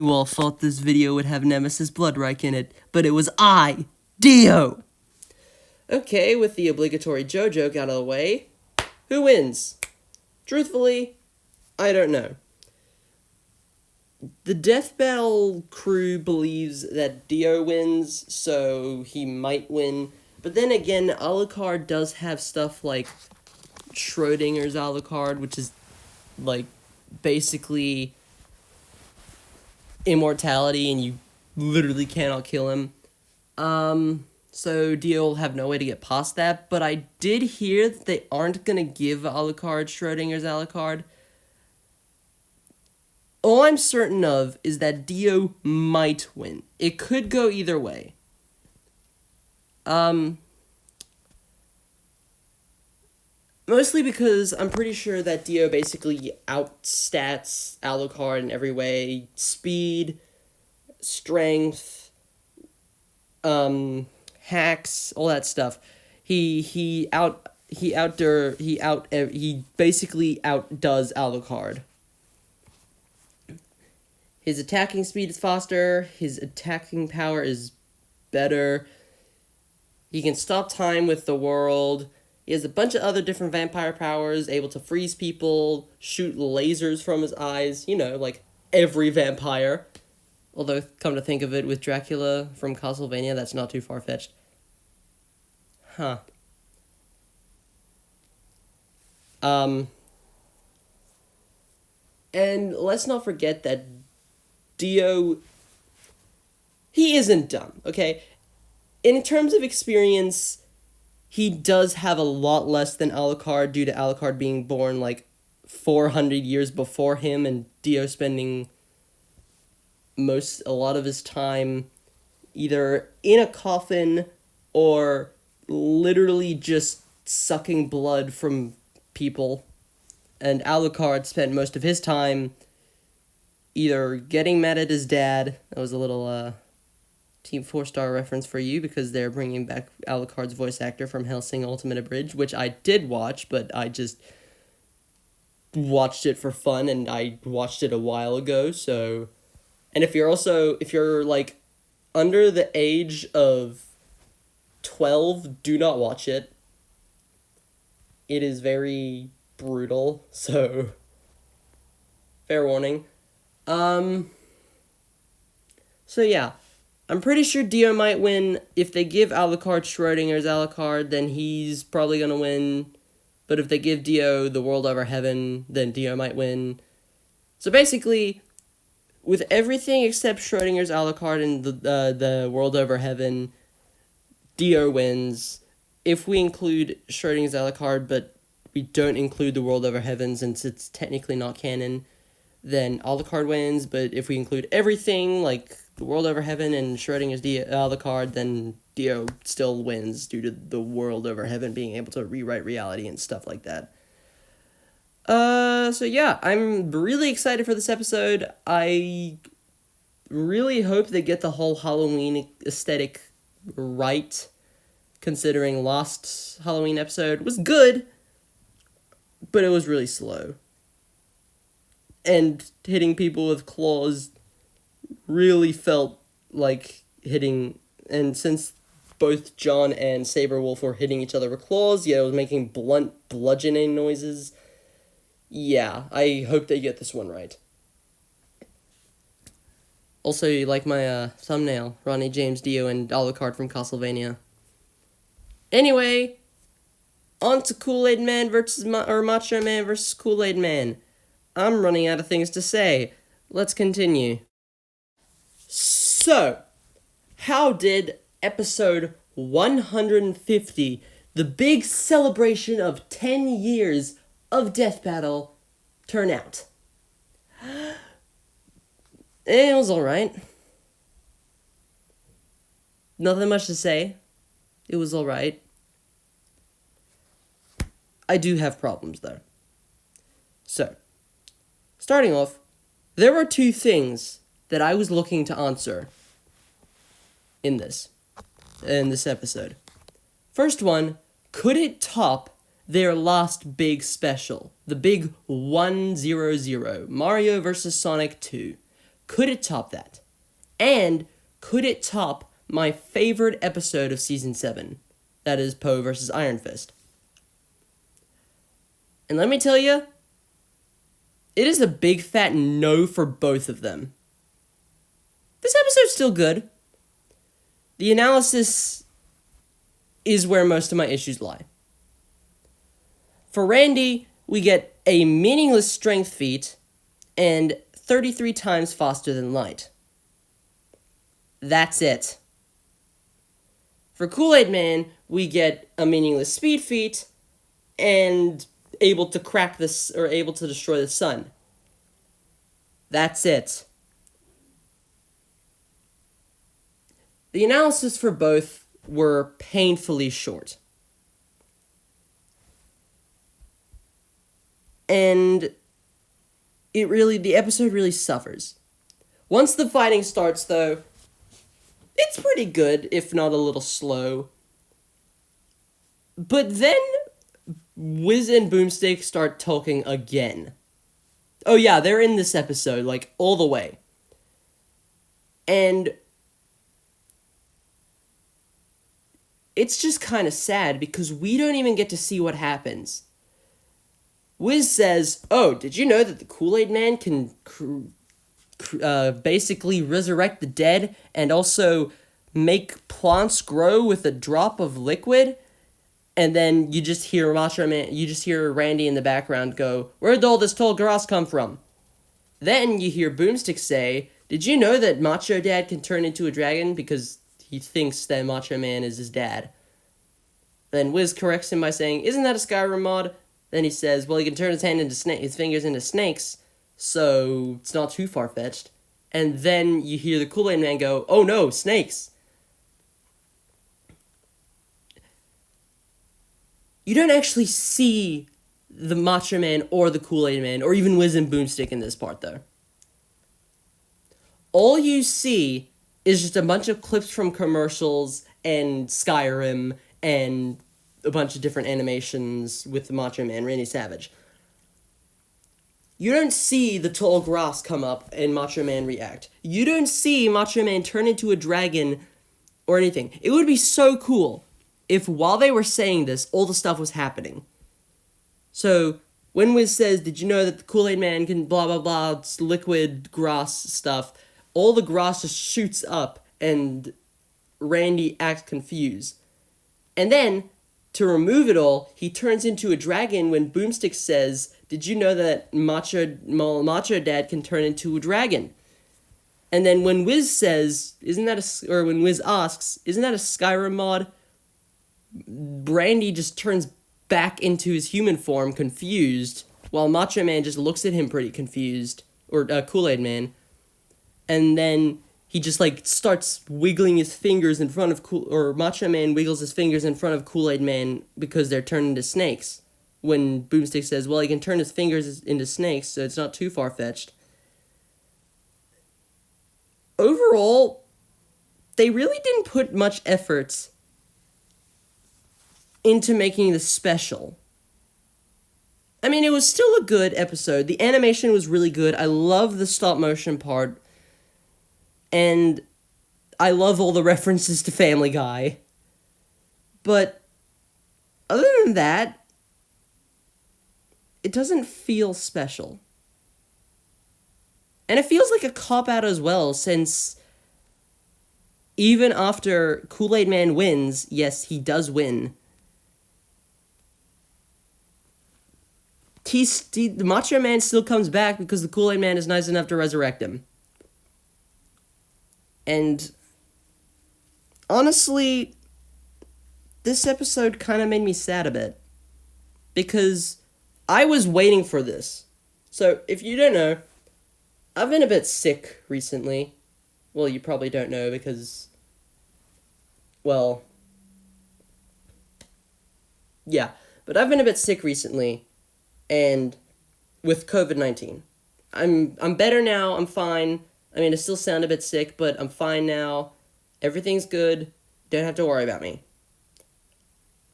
You all thought this video would have Nemesis Bloodryche in it, but it was I, Dio! Okay, with the obligatory Jojoke out of the way, who wins? Truthfully, I don't know. The Death Battle crew believes that Dio wins, so he might win. But then again, Alucard does have stuff like Schrodinger's Alucard, which is, like, basically immortality, and you literally cannot kill him. So Dio will have no way to get past that, but I did hear that they aren't gonna give Alucard Schrodinger's Alucard. All I'm certain of is that Dio might win. It could go either way. Mostly because I'm pretty sure that Dio basically outstats Alucard in every way. Speed, strength, hacks, all that stuff. He basically outdoes Alucard. His attacking speed is faster, his attacking power is better. He can stop time with the world. He has a bunch of other different vampire powers, able to freeze people, shoot lasers from his eyes, you know, like every vampire. Although, come to think of it, with Dracula from Castlevania, that's not too far-fetched. Huh. And let's not forget that Dio, he isn't dumb, okay? In terms of experience, he does have a lot less than Alucard due to Alucard being born like 400 years before him and Dio spending a lot of his time either in a coffin or literally just sucking blood from people. And Alucard spent most of his time either getting mad at his dad. That was a little Team 4-star reference for you, because they're bringing back Alucard's voice actor from Hellsing Ultimate Abridged, which I did watch, but I just watched it for fun, and I watched it a while ago, so... And if you're, like, under the age of 12, do not watch it. It is very brutal, so... Fair warning. So yeah, I'm pretty sure Dio might win. If they give Alucard Schrodinger's Alucard, then he's probably gonna win. But if they give Dio the World Over Heaven, then Dio might win. So basically, with everything except Schrodinger's Alucard and the World Over Heaven, Dio wins. If we include Schrodinger's Alucard, but we don't include the World Over Heaven since it's technically not canon, then Alucard wins. But if we include everything, like the World Over Heaven and Schrodinger's Alucard, then Dio still wins due to the World Over Heaven being able to rewrite reality and stuff like that. So yeah, I'm really excited for this episode. I really hope they get the whole Halloween aesthetic right, considering last Halloween episode was good, but it was really slow. And hitting people with claws really felt like hitting, and since both John and Saberwolf were hitting each other with claws, yeah, it was making blunt bludgeoning noises. Yeah, I hope they get this one right. Also, you like my thumbnail, Ronnie James Dio and Alucard from Castlevania. Anyway, on to Kool-Aid Man versus Macho Man versus Kool-Aid Man. I'm running out of things to say. Let's continue. So, how did episode 150, the big celebration of 10 years of Death Battle, turn out? It was alright. Nothing much to say. It was alright. I do have problems, though. So, starting off, there were two things that I was looking to answer in this episode. First one, could it top their last big special, the big 100, Mario vs. Sonic 2? Could it top that? And could it top my favorite episode of Season 7? That is Poe versus Iron Fist. And let me tell you, it is a big fat no for both of them. This episode's still good. The analysis is where most of my issues lie. For Randy, we get a meaningless strength feat and 33 times faster than light. That's it. For Kool-Aid Man, we get a meaningless speed feat and able to crack this, or able to destroy the sun. That's it. The analysis for both were painfully short. And the episode really suffers. Once the fighting starts, though, it's pretty good, if not a little slow. But then Wiz and Boomstick start talking again. Oh yeah, they're in this episode, like, all the way. And it's just kind of sad because we don't even get to see what happens. Wiz says, "Oh, did you know that the Kool-Aid Man can basically resurrect the dead and also make plants grow with a drop of liquid?" And then you just hear Randy in the background go, "Where'd all this tall grass come from?" Then you hear Boomstick say, "Did you know that Macho Dad can turn into a dragon?" Because he thinks that Macho Man is his dad. Then Wiz corrects him by saying, "Isn't that a Skyrim mod?" Then he says, "Well, he can turn his fingers into snakes, so it's not too far-fetched." And then you hear the Kool-Aid Man go, "Oh no, snakes!" You don't actually see the Macho Man or the Kool-Aid Man, or even Wiz and Boomstick in this part, though. All you see is just a bunch of clips from commercials and Skyrim and a bunch of different animations with the Macho Man, Randy Savage. You don't see the tall grass come up and Macho Man react. You don't see Macho Man turn into a dragon or anything. It would be so cool if while they were saying this, all the stuff was happening. So, when Wiz says, "Did you know that the Kool-Aid Man can blah blah blah, it's liquid grass stuff," all the grass just shoots up and Randy acts confused. And then, to remove it all, he turns into a dragon when Boomstick says, "Did you know that Macho Dad can turn into a dragon?" And then when Wiz says, when Wiz asks, "Isn't that a Skyrim mod?" Randy just turns back into his human form, confused, while Macho Man just looks at him pretty confused, or Kool-Aid Man. And then he just, starts wiggling his fingers in front of Macho Man wiggles his fingers in front of Kool-Aid Man because they're turned into snakes. When Boomstick says, "Well, he can turn his fingers into snakes, so it's not too far-fetched." Overall, they really didn't put much effort into making this special. I mean, it was still a good episode. The animation was really good. I love the stop-motion part. And I love all the references to Family Guy. But other than that, it doesn't feel special. And it feels like a cop-out as well, since even after Kool-Aid Man wins, yes, he does win, the Macho Man still comes back because the Kool-Aid Man is nice enough to resurrect him. And honestly, this episode kind of made me sad a bit. Because I was waiting for this. So, if you don't know, I've been a bit sick recently. Well, you probably don't know because, well, yeah. But I've been a bit sick recently, and with COVID-19. I'm better now, I'm fine. I mean, I still sound a bit sick, but I'm fine now. Everything's good. Don't have to worry about me.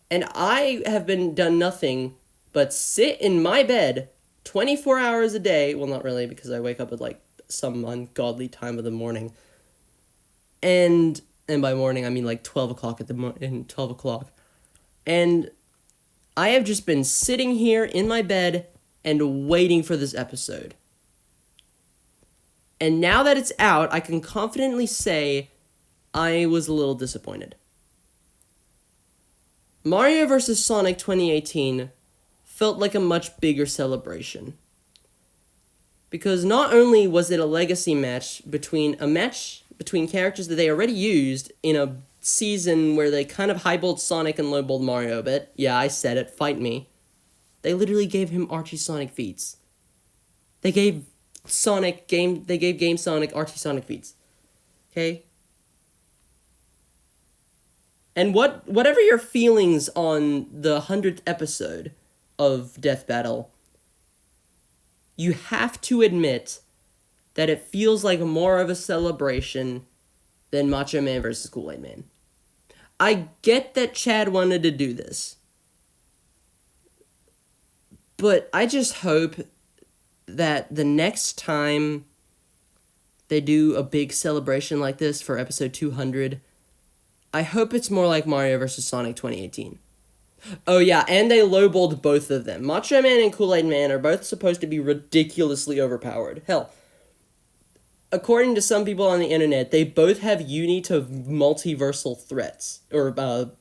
And I have done nothing but sit in my bed 24 hours a day. Well, not really, because I wake up at some ungodly time of the morning. And by morning, I mean like 12 o'clock at the 12 o'clock. And I have just been sitting here in my bed and waiting for this episode. And now that it's out, I can confidently say I was a little disappointed. Mario vs. Sonic 2018 felt like a much bigger celebration. Because not only was it a legacy match between characters that they already used in a season where they kind of highballed Sonic and lowballed Mario a bit. Yeah, I said it, fight me. They literally gave him Archie Sonic feats. They gave Game Sonic Archie Sonic feats. Okay? And whatever your feelings on the 100th episode of Death Battle, you have to admit that it feels like more of a celebration than Macho Man versus Kool-Aid Man. I get that Chad wanted to do this, but I just hope that the next time they do a big celebration like this for episode 200, I hope it's more like Mario vs. Sonic 2018. Oh yeah, and they lowballed both of them. Macho Man and Kool-Aid Man are both supposed to be ridiculously overpowered. Hell, according to some people on the internet, they both have uni to multiversal threats, or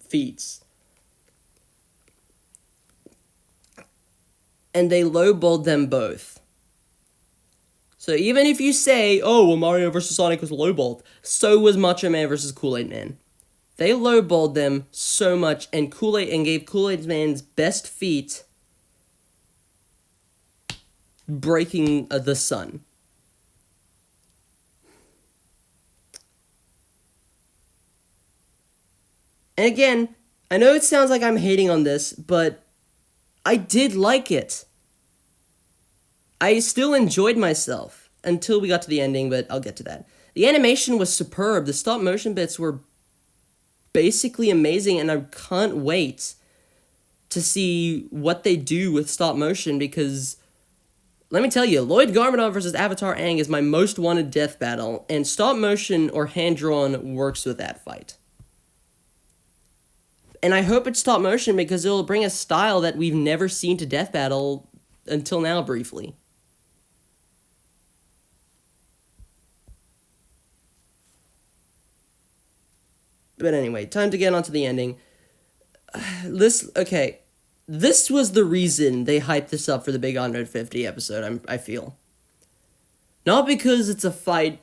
feats. And they lowballed them both. So even if you say, oh, well, Mario vs. Sonic was lowballed, so was Macho Man vs. Kool-Aid Man. They lowballed them so much and gave Kool-Aid Man's best feat breaking the sun. And again, I know it sounds like I'm hating on this, but I did like it. I still enjoyed myself until we got to the ending, but I'll get to that. The animation was superb. The stop motion bits were basically amazing, and I can't wait to see what they do with stop motion, because let me tell you, Lloyd Garmadon versus Avatar Aang is my most wanted death battle, and stop motion or hand-drawn works with that fight. And I hope it's stop motion because it'll bring a style that we've never seen to death battle until now, briefly. But anyway, time to get on to the ending. This was the reason they hyped this up for the big 150 episode, I feel. Not because it's a fight,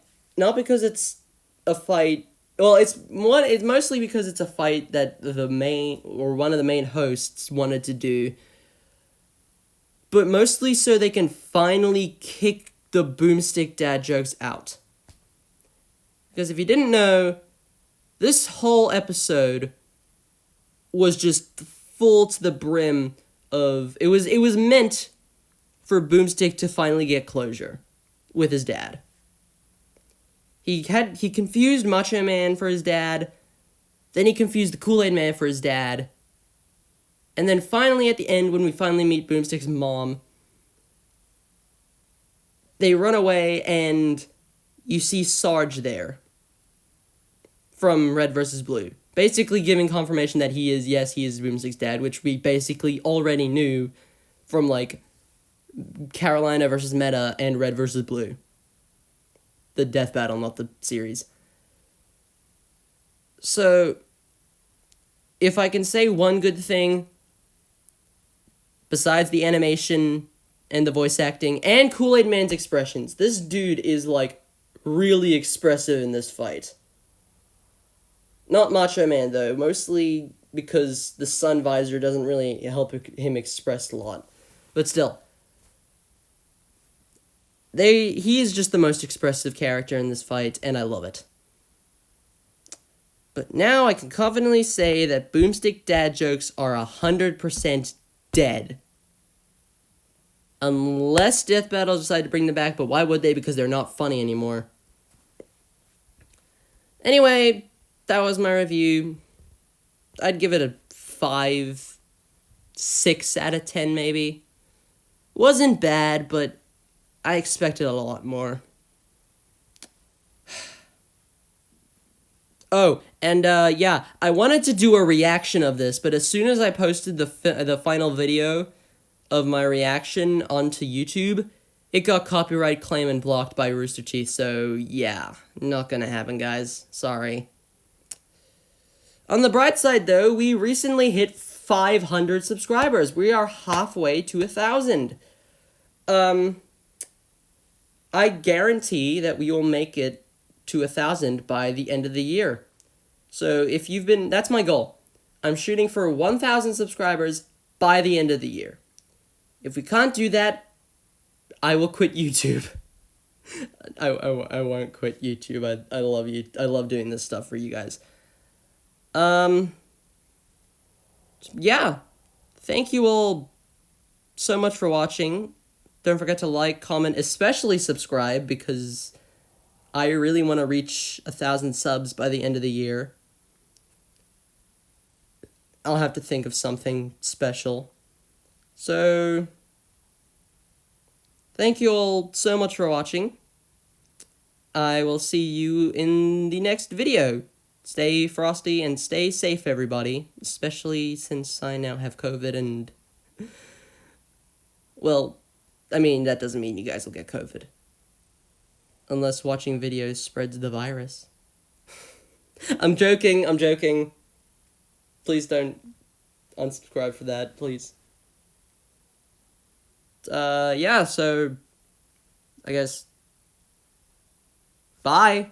well, it's mostly because it's a fight that one of the main hosts wanted to do, but mostly so they can finally kick the boomstick dad jokes out. Because if you didn't know, this whole episode was just full to the brim of... It was meant for Boomstick to finally get closure with his dad. He confused Macho Man for his dad, then he confused the Kool-Aid Man for his dad, and then finally at the end, when we finally meet Boomstick's mom, they run away and you see Sarge there from Red vs. Blue, basically giving confirmation that he is Boomstick's dad, which we basically already knew from, like, Carolina vs. Meta and Red vs. Blue. The death battle, not the series. So, if I can say one good thing, besides the animation and the voice acting and Kool-Aid Man's expressions, this dude is, like, really expressive in this fight. Not Macho Man, though, mostly because the sun visor doesn't really help him express a lot. But still. He is just the most expressive character in this fight, and I love it. But now I can confidently say that Boomstick dad jokes are 100% dead. Unless Death Battle decide to bring them back, but why would they? Because they're not funny anymore. Anyway, that was my review. I'd give it a 5, 6 out of 10 maybe. Wasn't bad, but I expected a lot more. Oh, and yeah, I wanted to do a reaction of this, but as soon as I posted the final video of my reaction onto YouTube, it got copyright claim and blocked by Rooster Teeth. So yeah, not gonna happen, guys. Sorry. On the bright side, though, we recently hit 500 subscribers. We are halfway to 1,000. I guarantee that we will make it to 1,000 by the end of the year. So if you've been, that's my goal. I'm shooting for 1,000 subscribers by the end of the year. If we can't do that, I will quit YouTube. I won't quit YouTube. I love you. I love doing this stuff for you guys. Yeah. Thank you all so much for watching. Don't forget to like, comment, especially subscribe, because I really want to reach 1,000 subs by the end of the year. I'll have to think of something special. So, thank you all so much for watching. I will see you in the next video. Stay frosty and stay safe, everybody. Especially since I now have COVID and... Well, I mean, that doesn't mean you guys will get COVID. Unless watching videos spreads the virus. I'm joking. Please don't unsubscribe for that, please. Yeah, so... I guess... Bye!